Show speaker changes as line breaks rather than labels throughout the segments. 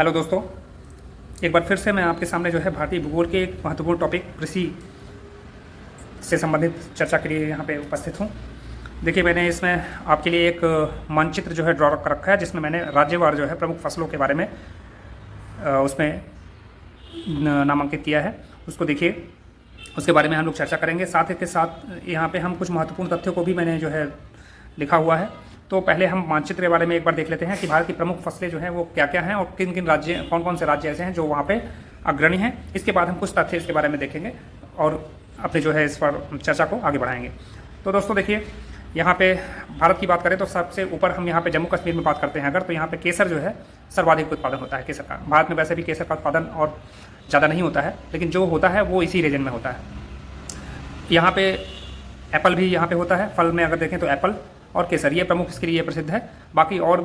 Hello दोस्तों, एक बार फिर से मैं आपके सामने जो है भारतीय भूगोल के एक महत्वपूर्ण टॉपिक कृषि से संबंधित चर्चा के लिए यहाँ पे उपस्थित हूँ। देखिए, मैंने इसमें आपके लिए एक मानचित्र जो है ड्रॉ कर रखा है, जिसमें मैंने राज्यवार जो है प्रमुख फसलों के बारे में उसमें नामांकित किया है। उसको देखिए, उसके बारे में हम लोग चर्चा करेंगे। साथ ही के साथ यहाँ पे हम कुछ महत्वपूर्ण तथ्यों को भी मैंने जो है लिखा हुआ है। तो पहले हम मानचित्र के बारे में एक बार देख लेते हैं कि भारत की प्रमुख फसलें जो हैं वो क्या क्या हैं और किन किन राज्य, कौन कौन से राज्य ऐसे हैं जो वहाँ पे अग्रणी हैं। इसके बाद हम कुछ तथ्य इसके बारे में देखेंगे और अपने जो है इस पर चर्चा को आगे बढ़ाएंगे। तो दोस्तों देखिए, यहाँ पे भारत की बात करें तो सबसे ऊपर हम यहाँ पे जम्मू कश्मीर में बात करते हैं अगर, तो यहाँ पे केसर जो है सर्वाधिक उत्पादन होता है केसर का। भारत में वैसे भी केसर का उत्पादन और ज़्यादा नहीं होता है, लेकिन जो होता है वो इसी रीजन में होता है। यहाँ पे एप्पल भी यहाँ पे होता है। फल में अगर देखें तो एप्पल और केसर ये प्रमुख इसके लिए प्रसिद्ध है। बाकी और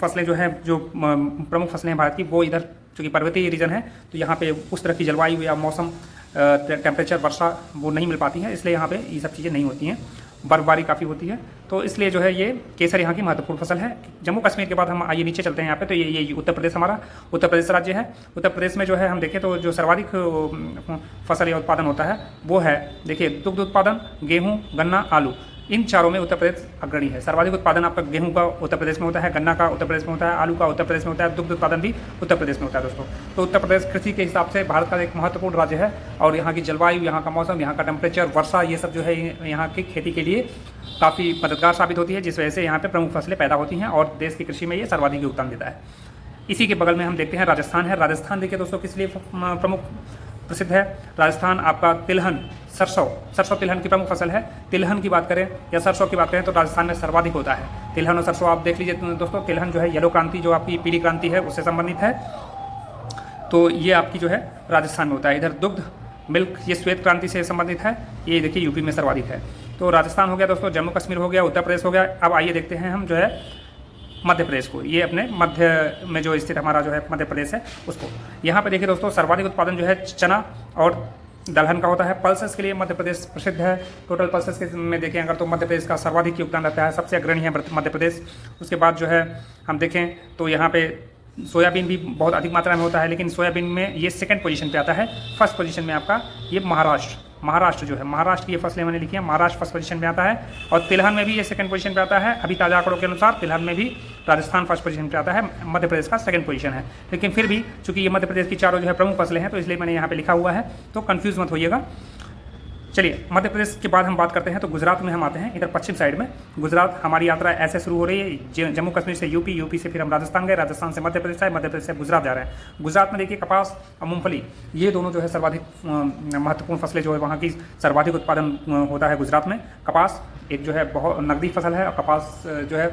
फसलें जो हैं, जो प्रमुख फसलें हैं भारत की, वो इधर चूँकि पर्वतीय रीजन है तो यहाँ पे उस तरह की जलवायु या मौसम, टेम्परेचर, वर्षा वो नहीं मिल पाती है, इसलिए यहाँ पे ये सब चीज़ें नहीं होती हैं। बर्फबारी काफ़ी होती है, तो इसलिए जो है ये केसर यहाँ की महत्वपूर्ण फसल है। जम्मू कश्मीर के बाद हम आइए नीचे चलते हैं यहाँ पे, तो ये उत्तर प्रदेश, हमारा उत्तर प्रदेश राज्य है। उत्तर प्रदेश में जो है हम देखें तो जो सर्वाधिक फसल या उत्पादन होता है वो है, देखिए, दुग्ध उत्पादन, गेहूँ, गन्ना, आलू। इन चारों में उत्तर प्रदेश अग्रणी है। सर्वाधिक उत्पादन आपका गेहूं का उत्तर प्रदेश में होता है, गन्ना का उत्तर प्रदेश में होता है, आलू का उत्तर प्रदेश में होता है, दुग्ध उत्पादन भी उत्तर प्रदेश में होता है दोस्तों। तो उत्तर प्रदेश कृषि के हिसाब से भारत का एक महत्वपूर्ण राज्य है और यहाँ की जलवायु, यहाँ का मौसम, यहाँ का टेम्परेचर, वर्षा, ये सब जो है यहाँ की खेती के लिए काफ़ी मददगार साबित होती है, जिस वजह से यहाँ पर प्रमुख फसलें पैदा होती हैं और देश की कृषि में ये सर्वाधिक योगदान देता है। इसी के बगल में हम देखते हैं राजस्थान है। राजस्थान देखिए दोस्तों किस लिए प्रमुख प्रसिद्ध है। राजस्थान आपका तिलहन, सरसों तिलहन की प्रमुख फसल है। तिलहन की बात करें या सरसों की बात करें तो राजस्थान में सर्वाधिक होता है। तिलहन और सरसों आप देख लीजिए दोस्तों। तिलहन जो है येलो क्रांति, जो आपकी पीली क्रांति है, उससे संबंधित है, तो ये आपकी जो है राजस्थान में होता है। इधर दुग्ध, मिल्क, ये श्वेत क्रांति से संबंधित है, ये देखिए यूपी में सर्वाधिक है। तो राजस्थान हो गया दोस्तों, जम्मू कश्मीर हो गया, उत्तर प्रदेश हो गया। अब आइए देखते हैं हम जो है मध्य प्रदेश को। ये अपने मध्य में जो स्थित हमारा जो है मध्य प्रदेश है उसको। यहाँ पे देखिए दोस्तों, सर्वाधिक उत्पादन जो है चना और दलहन का होता है। पल्सेस के लिए मध्य प्रदेश प्रसिद्ध है। टोटल पल्सेस के में देखें अगर तो मध्य प्रदेश का सर्वाधिक योगदान रहता है, सबसे अग्रणी है मध्य प्रदेश। उसके बाद जो है हम देखें तो यहाँ पे सोयाबीन भी बहुत अधिक मात्रा में होता है, लेकिन सोयाबीन में ये सेकंड पोजीशन पे आता है। फर्स्ट पोजीशन में आपका ये महाराष्ट्र जो है, महाराष्ट्र की ये फसलें मैंने लिखी है, महाराष्ट्र फर्स्ट पोजीशन में आता है। और तिलहन में भी ये सेकंड पोजीशन पे आता है। अभी ताज़ा आंकड़ों के अनुसार तिलहन में भी राजस्थान फर्स्ट पोजीशन पे आता है, मध्य प्रदेश का सेकंड पोजीशन है। लेकिन फिर भी चूंकि ये मध्य प्रदेश की चारों जो है प्रमुख फसलें हैं, तो इसलिए मैंने यहाँ पे लिखा हुआ है, तो कन्फ्यूज मत होइएगा। चलिए, मध्य प्रदेश के बाद हम बात करते हैं तो गुजरात में हम आते हैं। इधर पश्चिम साइड में गुजरात, हमारी यात्रा ऐसे शुरू हो रही है, जम्मू कश्मीर से यूपी, यूपी से फिर हम राजस्थान गए, राजस्थान से मध्य प्रदेश आए, मध्य प्रदेश से गुजरात जा रहे हैं। गुजरात में देखिए कपास और मूंगफली, ये दोनों जो है सर्वाधिक महत्वपूर्ण फसलें जो है वहाँ की सर्वाधिक उत्पादन होता है गुजरात में। कपास एक जो है बहुत नकदी फसल है और कपास जो है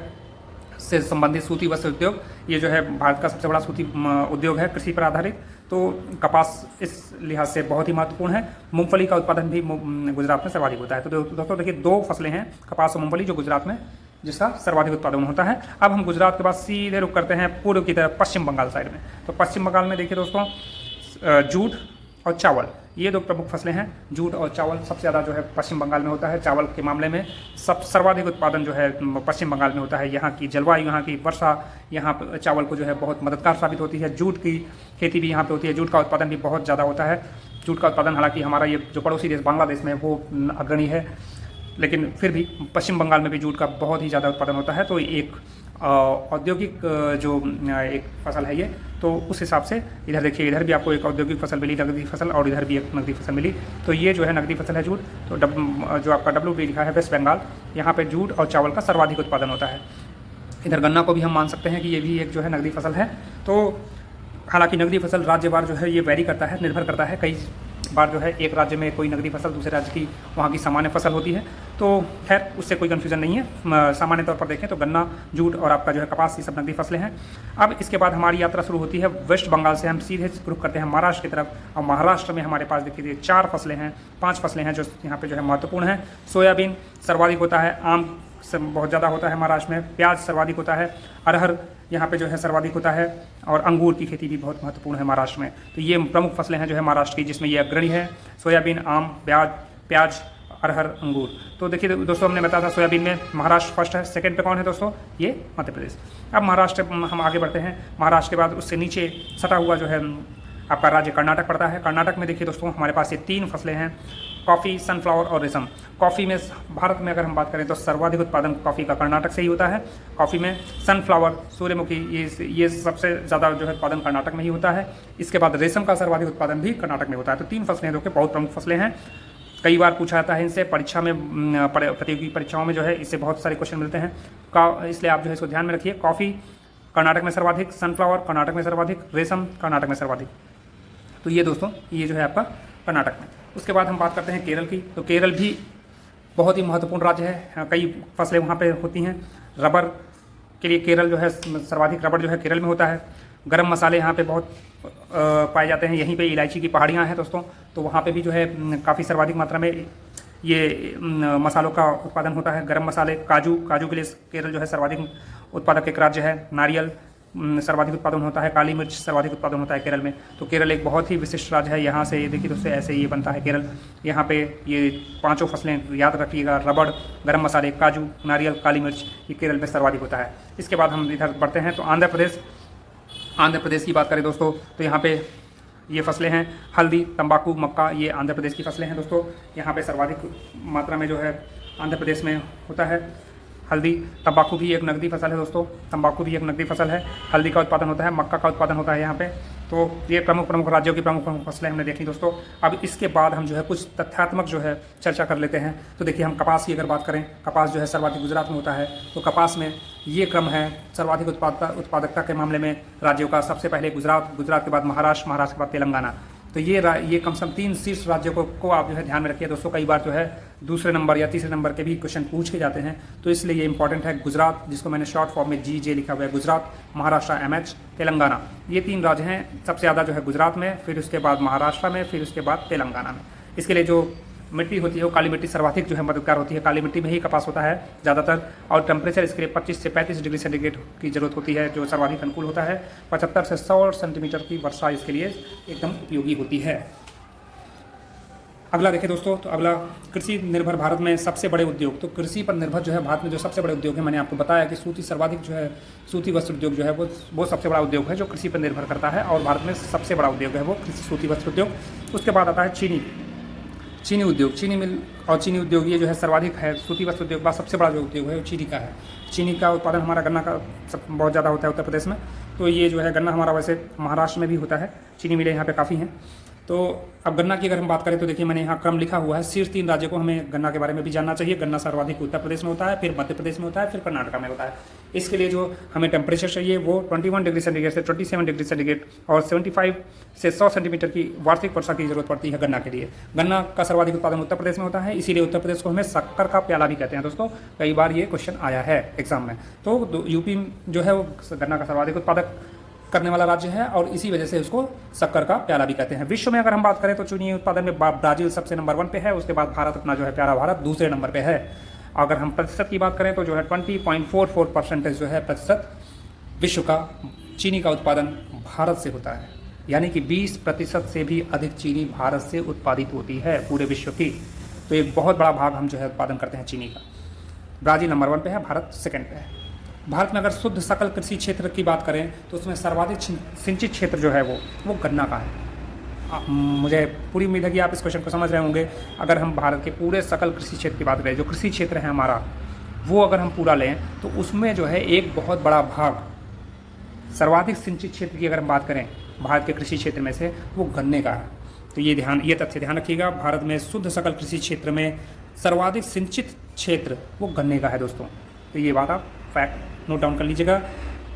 से संबंधित सूती वस्त्र उद्योग, ये जो है भारत का सबसे बड़ा सूती उद्योग है कृषि पर आधारित। तो कपास इस लिहाज से बहुत ही महत्वपूर्ण है। मूंगफली का उत्पादन भी गुजरात में सर्वाधिक होता है। तो दोस्तों देखिए, दो फसलें हैं, कपास और मूंगफली, जो गुजरात में जिसका सर्वाधिक उत्पादन होता है। अब हम गुजरात के बाद सीधे रुख करते हैं पूर्व की तरफ, पश्चिम बंगाल साइड में। तो पश्चिम बंगाल में देखिए दोस्तों, जूट और चावल, ये दो प्रमुख फसलें हैं। जूट और चावल सबसे ज़्यादा जो है पश्चिम बंगाल में होता है। चावल के मामले में सर्वाधिक उत्पादन जो है पश्चिम बंगाल में होता है। यहाँ की जलवायु, यहाँ की वर्षा, यहाँ पर चावल को जो है बहुत मददगार साबित होती है। जूट की खेती भी यहाँ पे होती है। जूट का उत्पादन भी बहुत ज़्यादा होता है। जूट का उत्पादन हालांकि हमारा ये जो पड़ोसी देश बांग्लादेश में वो अग्रणी है, लेकिन फिर भी पश्चिम बंगाल में भी जूट का बहुत ही ज़्यादा उत्पादन होता है। तो एक औद्योगिक जो एक फसल है ये, तो उस हिसाब से इधर देखिए, इधर भी आपको एक औद्योगिक फसल मिली, नकदी फसल, और इधर भी एक नकदी फसल मिली। तो ये जो है नकदी फसल है जूट। तो जो आपका WP लिखा है वेस्ट बंगाल, यहाँ पे जूट और चावल का सर्वाधिक उत्पादन होता है। इधर गन्ना को भी हम मान सकते हैं कि ये भी एक जो है नकदी फसल है। तो हालांकि नकदी फसल राज्यवार जो है ये वेरी करता है, निर्भर करता है। कई बार जो है एक राज्य में कोई नकदी फसल दूसरे राज्य की वहाँ की सामान्य फसल होती है। तो खैर उससे कोई कन्फ्यूजन नहीं है। सामान्य तौर पर देखें तो गन्ना, जूट और आपका जो है कपास, ये सब नकदी फसलें हैं। अब इसके बाद हमारी यात्रा शुरू होती है वेस्ट बंगाल से। हम सीधे रुख करते हैं महाराष्ट्र की तरफ, और महाराष्ट्र में हमारे पास देखिए 4 फसलें हैं, 5 फसलें हैं जो यहाँ पे जो है महत्वपूर्ण है। सोयाबीन सर्वाधिक होता है, आम बहुत ज़्यादा होता है महाराष्ट्र में, प्याज सर्वाधिक होता है, अरहर यहाँ पे जो है सर्वाधिक होता है, और अंगूर की खेती भी बहुत महत्वपूर्ण है महाराष्ट्र में। तो ये प्रमुख फसलें हैं जो है महाराष्ट्र की, जिसमें ये अग्रणी है। सोयाबीन, आम, प्याज, अरहर, अंगूर। तो देखिए दोस्तों, हमने बताया था सोयाबीन में महाराष्ट्र फर्स्ट है, सेकंड पे कौन है दोस्तों? ये मध्य प्रदेश। अब महाराष्ट्र हम आगे बढ़ते हैं। महाराष्ट्र के बाद उससे नीचे सटा हुआ जो है आपका राज्य कर्नाटक पड़ता है। कर्नाटक में देखिए दोस्तों, हमारे पास ये 3 फसलें हैं, कॉफ़ी, सनफ्लावर और रेशम। कॉफ़ी में भारत में अगर हम बात करें तो सर्वाधिक उत्पादन कॉफ़ी का कर्नाटक से ही होता है। कॉफ़ी में सनफ्लावर, सूर्यमुखी, ये सबसे ज़्यादा जो है उत्पादन कर्नाटक में ही होता है। इसके बाद रेशम का सर्वाधिक उत्पादन भी कर्नाटक में होता है। तो 3 फसलें जो कि बहुत प्रमुख फसलें हैं। कई बार पूछा जाता है इनसे परीक्षा में, प्रतियोगी परीक्षाओं में जो है इससे बहुत सारे क्वेश्चन मिलते हैं, इसलिए आप जो है इसको ध्यान में रखिए। कॉफ़ी कर्नाटक में सर्वाधिक, सनफ्लावर कर्नाटक में सर्वाधिक, रेशम कर्नाटक में सर्वाधिक। तो ये दोस्तों, ये जो है आपका कर्नाटक में। उसके बाद हम बात करते हैं केरल की। तो केरल भी बहुत ही महत्वपूर्ण राज्य है, कई फसलें वहाँ पे होती हैं। रबर के लिए केरल जो है सर्वाधिक रबर जो है केरल में होता है। गरम मसाले यहाँ पे बहुत पाए जाते हैं। यहीं पे इलायची की पहाड़ियाँ हैं दोस्तों, तो वहाँ पे भी जो है काफ़ी सर्वाधिक मात्रा में ये मसालों का उत्पादन होता है। गरम मसाले, काजू के लिए केरल जो है सर्वाधिक उत्पादक एक राज्य है। नारियल सर्वाधिक उत्पादन होता है। काली मिर्च सर्वाधिक उत्पादन होता है केरल में। तो केरल एक बहुत ही विशिष्ट राज्य है। यहाँ से देखिए दोस्तों, ऐसे ये बनता है केरल। यहाँ पे ये 5 फसलें याद रखिएगा, रबड़, गरम मसाले, काजू, नारियल, काली मिर्च, ये केरल में सर्वाधिक होता है। इसके बाद हम इधर बढ़ते हैं तो आंध्र प्रदेश की बात करें दोस्तों, तो यहाँ पे ये फसलें हैं, हल्दी, तंबाकू, मक्का, ये आंध्र प्रदेश की फसलें हैं दोस्तों। यहाँ पे सर्वाधिक मात्रा में जो है आंध्र प्रदेश में होता है। हल्दी, तंबाकू भी एक नकदी फसल है दोस्तों, तंबाकू भी एक नकदी फसल है। हल्दी का उत्पादन होता है, मक्का का उत्पादन होता है यहाँ पे। तो ये प्रमुख राज्यों की प्रमुख फसलें हमने देखी दोस्तों। अब इसके बाद हम जो है कुछ तथ्यात्मक जो है चर्चा कर लेते हैं। तो देखिए, हम कपास की अगर बात करें, कपास जो है सर्वाधिक गुजरात में होता है। तो कपास में ये क्रम है सर्वाधिक उत्पादकता के मामले में राज्यों का। सबसे पहले गुजरात के बाद महाराष्ट्र के बाद तेलंगाना। तो ये कम से कम 3 शीर्ष राज्यों को आप जो है ध्यान में रखिए दोस्तों। कई बार जो है दूसरे नंबर या तीसरे नंबर के भी क्वेश्चन पूछे जाते हैं, तो इसलिए ये इंपॉर्टेंट है। गुजरात, जिसको मैंने शॉर्ट फॉर्म में GJ लिखा हुआ है, गुजरात, महाराष्ट्र MH, तेलंगाना, ये 3 राज्य हैं। सबसे ज़्यादा जो है गुजरात में, फिर उसके बाद महाराष्ट्र में, फिर उसके बाद तेलंगाना में। इसके लिए जो मिट्टी होती है वो काली मिट्टी सर्वाधिक जो है मददगार होती है। काली मिट्टी में ही कपास होता है ज़्यादातर, और टेम्परेचर इसके लिए 25 से 35 डिग्री सेंटीग्रेड की जरूरत होती है, जो सर्वाधिक अनुकूल होता है। 75 से 100 सेंटीमीटर की वर्षा इसके लिए एकदम उपयोगी होती है। अगला देखिए दोस्तों, तो अगला कृषि निर्भर भारत में सबसे बड़े उद्योग। तो कृषि पर निर्भर जो है भारत में जो सबसे बड़े उद्योग है, मैंने आपको बताया कि सूती वस्त्र उद्योग जो है वो सबसे बड़ा उद्योग है जो कृषि पर निर्भर करता है, और भारत में सबसे बड़ा उद्योग है वो कृषि सूती वस्त्र उद्योग। उसके बाद आता है चीनी उद्योग, चीनी मिल और चीनी उद्योग, ये जो है सर्वाधिक है। सूती वस्त्र उद्योग का सबसे बड़ा जो उद्योग है वो चीनी का है। चीनी का उत्पादन हमारा गन्ना का बहुत ज़्यादा होता है उत्तर प्रदेश में। तो ये जो है गन्ना हमारा वैसे महाराष्ट्र में भी होता है, चीनी मिलें यहाँ पे काफ़ी हैं। तो अब गन्ना की अगर हम बात करें तो देखिए, मैंने यहाँ क्रम लिखा हुआ है। शीर्ष 3 राज्यों को हमें गन्ना के बारे में भी जानना चाहिए। गन्ना सर्वाधिक उत्तर प्रदेश में होता है, फिर मध्य प्रदेश में होता है, फिर कर्नाटक में होता है। इसके लिए जो हमें टेम्परेचर चाहिए वो 21 डिग्री सेंटीग्रेड से 27 डिग्री सेंटीग्रेड और 75 से 100 सेंटीमीटर की वार्षिक वर्षा की जरूरत पड़ती है गन्ना के लिए। गन्ना का सर्वाधिक उत्पादन उत्तर प्रदेश में होता है, इसीलिए उत्तर प्रदेश को हमें शक्कर का प्याला भी कहते हैं दोस्तों। कई बार ये क्वेश्चन आया है एग्जाम में। तो यूपी जो है वो गन्ना का सर्वाधिक उत्पादक करने वाला राज्य है, और इसी वजह से उसको शक्कर का प्याला भी कहते हैं। विश्व में अगर हम बात करें तो चीनी उत्पादन में ब्राजील सबसे नंबर 1 पे है। उसके बाद भारत, अपना जो है प्यारा भारत, दूसरे नंबर पे है। अगर हम प्रतिशत की बात करें तो जो है 20.44% जो है प्रतिशत विश्व का चीनी का उत्पादन भारत से होता है। यानी कि 20% से भी अधिक चीनी भारत से उत्पादित होती है पूरे विश्व की। तो एक बहुत बड़ा भाग हम जो है उत्पादन करते हैं चीनी का। ब्राज़ील नंबर 1 पे है, भारत सेकंड पे है। भारत में अगर शुद्ध सकल कृषि क्षेत्र की बात करें तो उसमें सर्वाधिक सिंचित क्षेत्र जो है वो गन्ना का है। मुझे पूरी उम्मीद है कि आप इस क्वेश्चन को समझ रहे होंगे। अगर हम भारत के पूरे सकल कृषि क्षेत्र की बात करें, जो कृषि क्षेत्र है हमारा, वो अगर हम पूरा लें तो उसमें जो है एक बहुत बड़ा भाग सर्वाधिक सिंचित क्षेत्र की अगर हम बात करें भारत के कृषि क्षेत्र में से, वो गन्ने का है। तो ये तथ्य ध्यान रखिएगा, भारत में शुद्ध सकल कृषि क्षेत्र में सर्वाधिक सिंचित क्षेत्र वो गन्ने का है दोस्तों। तो ये बात आप फैक्ट नोट डाउन कर लीजिएगा।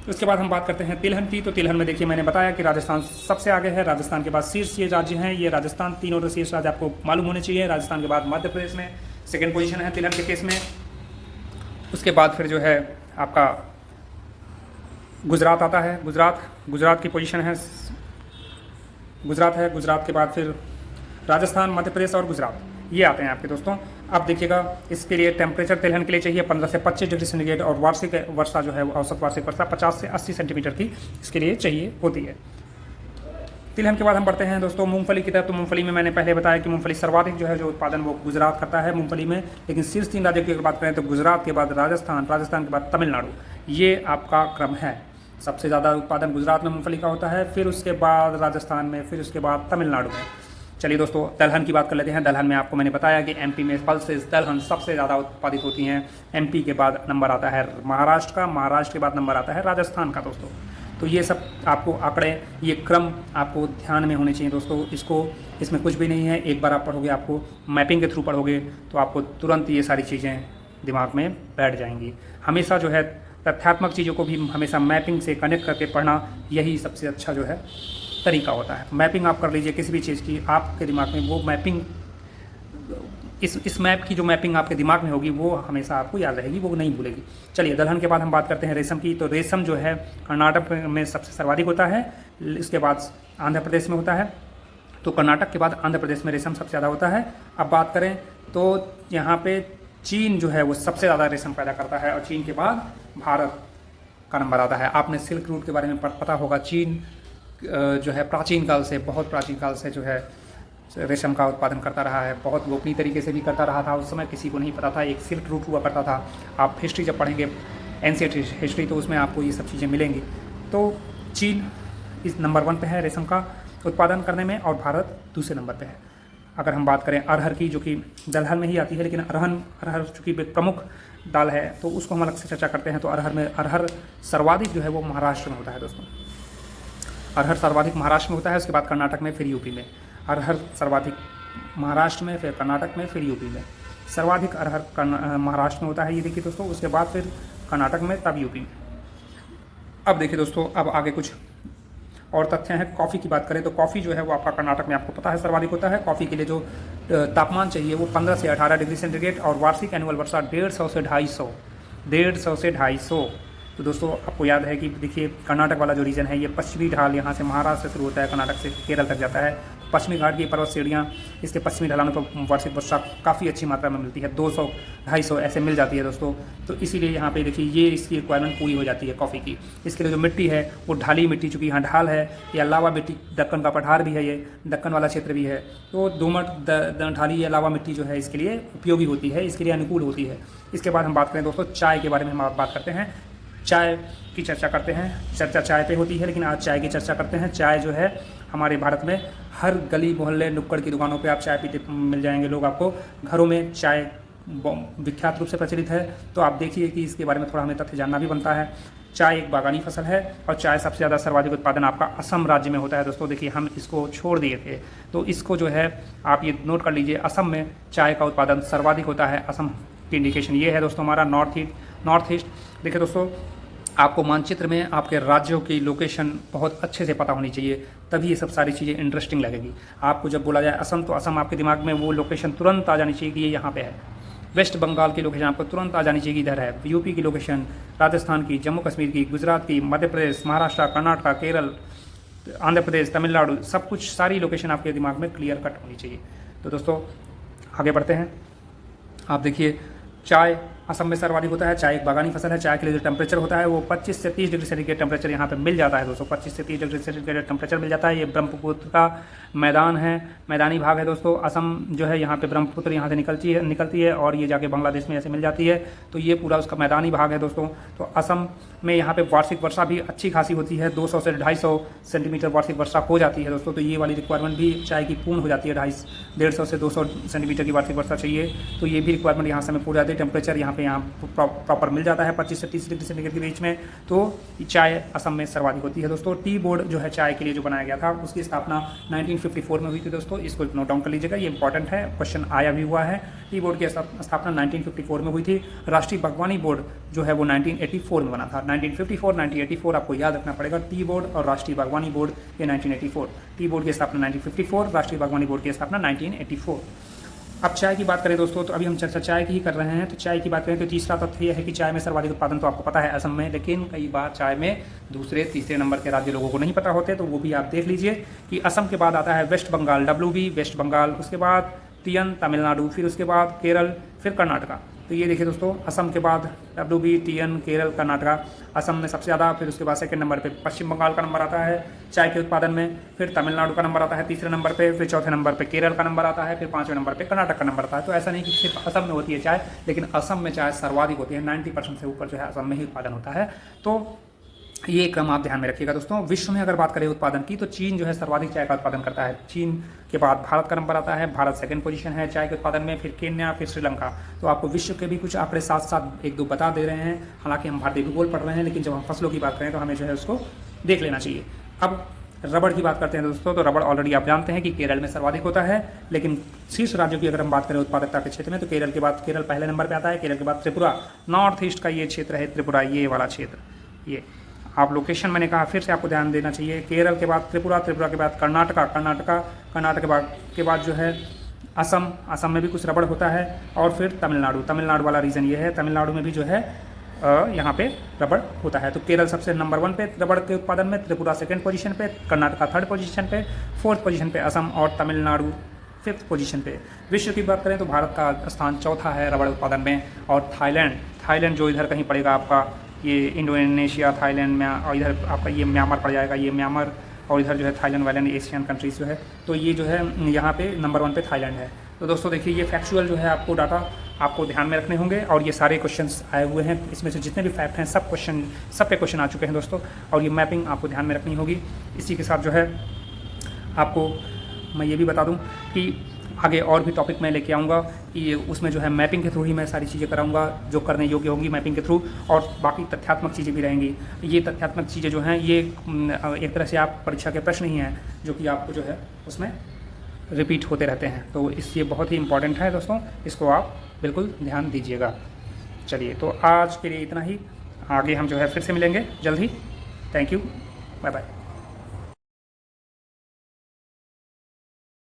उसके बाद हम बात करते हैं तिलहन की। तो तिलहन में देखिए, मैंने बताया कि राजस्थान सबसे आगे है। राजस्थान के बाद शीर्ष ये राज्य हैं, ये राजस्थान, तीनों शीर्ष राज्य आपको मालूम होने चाहिए। राजस्थान के बाद मध्य प्रदेश में सेकेंड पोजीशन है तिलहन के केस में। उसके बाद फिर जो है आपका गुजरात आता है। गुजरात की पोजीशन है, गुजरात के बाद फिर राजस्थान, मध्य प्रदेश और गुजरात, ये आते हैं आपके दोस्तों। अब देखिएगा, इसके लिए टेम्परेचर तिलहन के लिए चाहिए 15 से 25 डिग्री सेंटीग्रेड, और वार्षिक वर्षा जो है औसत वार्षिक वर्षा 50 से 80 सेंटीमीटर की इसके लिए चाहिए होती है। तिलहन के बाद हम बढ़ते हैं दोस्तों मूंगफली की तरफ। तो मूंगफली में मैंने पहले बताया कि मूंगफली सर्वाधिक जो है जो उत्पादन वो गुजरात करता है मूंगफली में। लेकिन शीर्ष 3 राज्यों की अगर बात करें तो गुजरात के बाद राजस्थान, राजस्थान के बाद तमिलनाडु, ये आपका क्रम है। सबसे ज़्यादा उत्पादन गुजरात में मूंगफली का होता है, फिर उसके बाद राजस्थान में, फिर उसके बाद तमिलनाडु में। चलिए दोस्तों दलहन की बात कर लेते हैं। दलहन में आपको मैंने बताया कि एमपी में पल्सेस दलहन सबसे ज़्यादा उत्पादित होती हैं। एमपी के बाद नंबर आता है महाराष्ट्र का, महाराष्ट्र के बाद नंबर आता है राजस्थान का दोस्तों। तो ये सब आपको आंकड़े, ये क्रम आपको ध्यान में होने चाहिए दोस्तों। इसमें कुछ भी नहीं है, एक बार आप पढ़ोगे, आपको मैपिंग के थ्रू पढ़ोगे तो आपको तुरंत ये सारी चीज़ें दिमाग में बैठ जाएंगी। हमेशा जो है तथ्यात्मक चीज़ों को भी हमेशा मैपिंग से कनेक्ट करके पढ़ना, यही सबसे अच्छा जो है तरीका होता है। मैपिंग आप कर लीजिए किसी भी चीज़ की, आपके दिमाग में वो मैपिंग, इस मैप की जो मैपिंग आपके दिमाग में होगी वो हमेशा आपको याद रहेगी, वो नहीं भूलेगी। चलिए दलहन के बाद हम बात करते हैं रेशम की। तो रेशम जो है कर्नाटक में सबसे सर्वाधिक होता है, इसके बाद आंध्र प्रदेश में होता है। तो कर्नाटक के बाद आंध्र प्रदेश में रेशम सबसे ज़्यादा होता है। अब बात करें तो यहाँ पे चीन जो है वो सबसे ज़्यादा रेशम पैदा करता है, और चीन के बाद भारत का नंबर आता है। आपने सिल्क रूट के बारे में पता होगा। चीन जो है प्राचीन काल से, बहुत प्राचीन काल से जो है रेशम का उत्पादन करता रहा है। बहुत गोपनीय तरीके से भी करता रहा था। उस समय किसी को नहीं पता था, एक सिल्क रूट हुआ करता था। आप हिस्ट्री जब पढ़ेंगे, एंशिएंट हिस्ट्री, तो उसमें आपको ये सब चीज़ें मिलेंगी। तो चीन इस नंबर 1 पे है रेशम का उत्पादन करने में, और भारत दूसरे नंबर पे है। अगर हम बात करें अरहर की, जो कि दलहन में ही आती है, लेकिन अरहर चूँकि एक प्रमुख दाल है तो उसको हम अलग से चर्चा करते हैं। तो अरहर सर्वाधिक जो है वो महाराष्ट्र में होता है दोस्तों। अरहर सर्वाधिक महाराष्ट्र में होता है, उसके बाद कर्नाटक में, फिर यूपी में। अरहर सर्वाधिक महाराष्ट्र में, फिर कर्नाटक में, फिर यूपी में। सर्वाधिक अरहर महाराष्ट्र में होता है, ये देखिए दोस्तों। उसके बाद फिर कर्नाटक में, तब यूपी में। अब देखिए दोस्तों, अब आगे कुछ और तथ्य हैं। कॉफ़ी की बात करें तो कॉफ़ी जो है वो आपका कर्नाटक में, आपको पता है, सर्वाधिक होता है। कॉफ़ी के लिए जो तापमान चाहिए वो 15 से 18 डिग्री सेंटीग्रेड, और वार्षिक एनुअल वर्षा 150 से 250। तो दोस्तों आपको याद है कि देखिए कर्नाटक वाला जो रीजन है, ये पश्चिमी ढाल यहाँ से महाराष्ट्र से शुरू होता है, कर्नाटक से केरल तक जाता है। पश्चिमी घाट की पर्वत श्रेणियाँ, इसके पश्चिमी ढलानों पर वार्षिक वर्षा काफ़ी अच्छी मात्रा में मिलती है, 200-250 ऐसे मिल जाती है दोस्तों। तो इसीलिए यहाँ पे देखिए ये इसकी रिक्वायरमेंट पूरी हो जाती है कॉफ़ी की। इसके लिए जो मिट्टी है वो ढाली मिट्टी, चूँकि यहाँ ढाल है, या लावा मिट्टी, दक्कन का पठार भी है, ये दक्कन वाला क्षेत्र भी है, तो दोमट ढाली या लावा मिट्टी जो है इसके लिए उपयोगी होती है, इसके लिए अनुकूल होती है। इसके बाद हम बात करें दोस्तों चाय के बारे में, हम बात करते हैं, चाय की चर्चा करते हैं। चर्चा चाय पे होती है, लेकिन आज चाय की चर्चा करते हैं। चाय जो है हमारे भारत में हर गली मोहल्ले नुक्कड़ की दुकानों पे आप चाय पीते मिल जाएंगे लोग। आपको घरों में चाय विख्यात रूप से प्रचलित है। तो आप देखिए कि इसके बारे में थोड़ा हमें तथ्य जानना भी बनता है। चाय एक बागानी फसल है, और चाय सबसे ज़्यादा सर्वाधिक उत्पादन आपका असम राज्य में होता है दोस्तों। देखिए हम इसको छोड़ दिए थे, तो इसको जो है आप ये नोट कर लीजिए, असम में चाय का उत्पादन सर्वाधिक होता है। असम की इंडिकेशन ये है दोस्तों हमारा नॉर्थ ईस्ट। देखिए दोस्तों, आपको मानचित्र में आपके राज्यों की लोकेशन बहुत अच्छे से पता होनी चाहिए, तभी ये सब सारी चीज़ें इंटरेस्टिंग लगेगी। आपको जब बोला जाए असम, तो असम आपके दिमाग में वो लोकेशन तुरंत आ जानी चाहिए कि ये यहाँ पे है। वेस्ट बंगाल की लोकेशन आपको तुरंत आ जानी चाहिए कि इधर है। यूपी की लोकेशन, राजस्थान की, जम्मू कश्मीर की, गुजरात की, मध्य प्रदेश, महाराष्ट्र, कर्नाटक, केरल, आंध्र प्रदेश, तमिलनाडु, सब कुछ सारी लोकेशन आपके दिमाग में क्लियर कट होनी चाहिए। तो दोस्तों आगे बढ़ते हैं। आप देखिए चाय असम में सर्वाधिक होता है। चाय एक बागानी फसल है। चाय के लिए जो टेम्परेचर होता है वो 25 से 30 डिग्री सेंटीग्रेड टेम्परेचर यहाँ पे मिल जाता है दोस्तों। 25 से 30 डिग्री सेंटीग्रेड टेम्परेचर मिल जाता है। ये ब्रह्मपुत्र का मैदान है, मैदानी भाग है दोस्तों। असम जो है यहाँ पे ब्रह्मपुत्र यहाँ से निकलती है और ये जाके बांग्लादेश में ऐसे मिल जाती है। तो ये पूरा उसका मैदानी भाग है दोस्तों। तो असम में यहाँ पे वार्षिक वर्षा भी अच्छी खासी होती है, 200 से 250 सेंटीमीटर वार्षिक वर्षा हो जाती है दोस्तों। तो ये वाली रिक्वायरमेंट भी चाय की पूर्ण हो जाती है। 150 से 200 सेंटीमीटर की वार्षिक वर्षा चाहिए, तो ये भी रिक्वायरमेंट यहाँ से हमें पूरी जाती है। टेम्परेचर यहाँ प्रॉपर मिल जाता है 25 से 30 डिग्री सेंटीग्रेड के बीच में। तो चाय असम में सर्वाधिक होती है दोस्तों। टी बोर्ड जो है चाय के लिए जो बनाया गया था, उसकी स्थापना 1954 में हुई थी दोस्तों। इसको नोट डाउन कर लीजिएगा, ये इंपॉर्टेंट है, क्वेश्चन आया भी हुआ है। टी बोर्ड की स्थापना 1954 में हुई थी। राष्ट्रीय बागवानी बोर्ड जो है वो 1984 में बना था। 1954, 1984 आपको याद रखना पड़ेगा। टी बोर्ड और राष्ट्रीय बागवानी बोर्ड ये 1984। टी बोर्ड की स्थापना 1954, राष्ट्रीय बागवानी बोर्ड की स्थापना 1984। अब चाय की बात करें दोस्तों, तो अभी हम चर्चा चाय की ही कर रहे हैं। तो चाय की बात करें तो तीसरा तथ्य यह है कि चाय में सर्वाधिक उत्पादन तो आपको पता है असम में, लेकिन कई बार चाय में दूसरे तीसरे नंबर के राज्य लोगों को नहीं पता होते, तो वो भी आप देख लीजिए कि असम के बाद आता है West Bengal, WB West Bengal, उसके बाद TN तमिलनाडु, फिर उसके बाद केरल, फिर कर्नाटका। तो ये देखिए दोस्तों, असम के बाद WBTN केरल कर्नाटका, असम में सबसे ज़्यादा, फिर उसके बाद सेकंड नंबर पे पश्चिम बंगाल का नंबर आता है चाय के उत्पादन में, फिर तमिलनाडु का नंबर आता है तीसरे नंबर पे, फिर चौथे नंबर पे केरल का नंबर आता है, फिर पाँचवें नंबर पे कर्नाटक का नंबर आता है। तो ऐसा नहीं कि सिर्फ असम में होती है चाय, लेकिन असम में चाय सर्वाधिक होती है, 90% से ऊपर जो है असम में ही उत्पादन होता है। तो ये क्रम आप ध्यान में रखिएगा दोस्तों। विश्व में अगर बात करें उत्पादन की, तो चीन जो है सर्वाधिक चाय का उत्पादन करता है। चीन के बाद भारत का नंबर आता है, भारत सेकंड पोजीशन है चाय के उत्पादन में, फिर केन्या, फिर श्रीलंका। तो आपको विश्व के भी कुछ आंकड़े साथ साथ एक दो बता दे रहे हैं। हालांकि हम भारतीय भूगोल पढ़ रहे हैं, लेकिन जब हम फसलों की बात करें तो हमें जो है उसको देख लेना चाहिए। अब रबड़ की बात करते हैं दोस्तों, तो रबड़ ऑलरेडी आप जानते हैं कि केरल में सर्वाधिक होता है, लेकिन शीर्ष राज्यों की अगर हम बात करें उत्पादकता के क्षेत्र में, तो केरल के बाद केरल पहले नंबर पर आता है, केरल के बाद त्रिपुरा, नॉर्थ ईस्ट का ये क्षेत्र है त्रिपुरा, ये वाला क्षेत्र, ये आप लोकेशन मैंने कहा फिर से आपको ध्यान देना चाहिए। केरल के बाद त्रिपुरा, त्रिपुरा के बाद कर्नाटका, कर्नाटक के बाद जो है असम, असम में भी कुछ रबड़ होता है, और फिर तमिलनाडु, तमिलनाडु वाला रीजन ये है, तमिलनाडु में भी जो है यहाँ पे रबड़ होता है। तो केरल सबसे नंबर 1 पे रबड़ के उत्पादन में, त्रिपुरा सेकंड पोजीशन पे, कर्नाटका थर्ड पोजीशन पे, फोर्थ पोजीशन पे असम, और तमिलनाडु फिफ्थ पोजीशन पे। विश्व की बात करें तो भारत का स्थान चौथा है रबड़ उत्पादन में, और थाईलैंड जो इधर कहीं पड़ेगा आपका, ये इंडोनेशिया, थाईलैंड में, और इधर आपका ये म्यांमार पड़ जाएगा, ये म्यांमार, और इधर जो है थाईलैंड वाइलैंड एशियन कंट्रीज जो है, तो ये जो है यहाँ पे नंबर 1 पे थाईलैंड है। तो दोस्तों देखिए, ये फैक्चुअल जो है आपको डाटा आपको ध्यान में रखने होंगे, और ये सारे क्वेश्चंस आए हुए हैं, इसमें से जितने भी फैक्ट हैं सब पे क्वेश्चन आ चुके हैं दोस्तों, और ये मैपिंग आपको ध्यान में रखनी होगी। इसी के साथ जो है आपको मैं ये भी बता दूँ कि आगे और भी टॉपिक मैं लेके आऊँगा कि उसमें जो है मैपिंग के थ्रू ही मैं सारी चीज़ें कराऊँगा जो करने योग्य होंगी मैपिंग के थ्रू, और बाकी तथ्यात्मक चीज़ें भी रहेंगी। ये तथ्यात्मक चीज़ें जो हैं ये एक तरह से आप परीक्षा के प्रश्न ही हैं जो कि आपको जो है उसमें रिपीट होते रहते हैं। तो ये बहुत ही इंपॉर्टेंट है दोस्तों, इसको आप बिल्कुल ध्यान दीजिएगा। चलिए, तो आज के लिए इतना ही, आगे हम जो है फिर से मिलेंगे जल्द ही। Thank you, bye bye.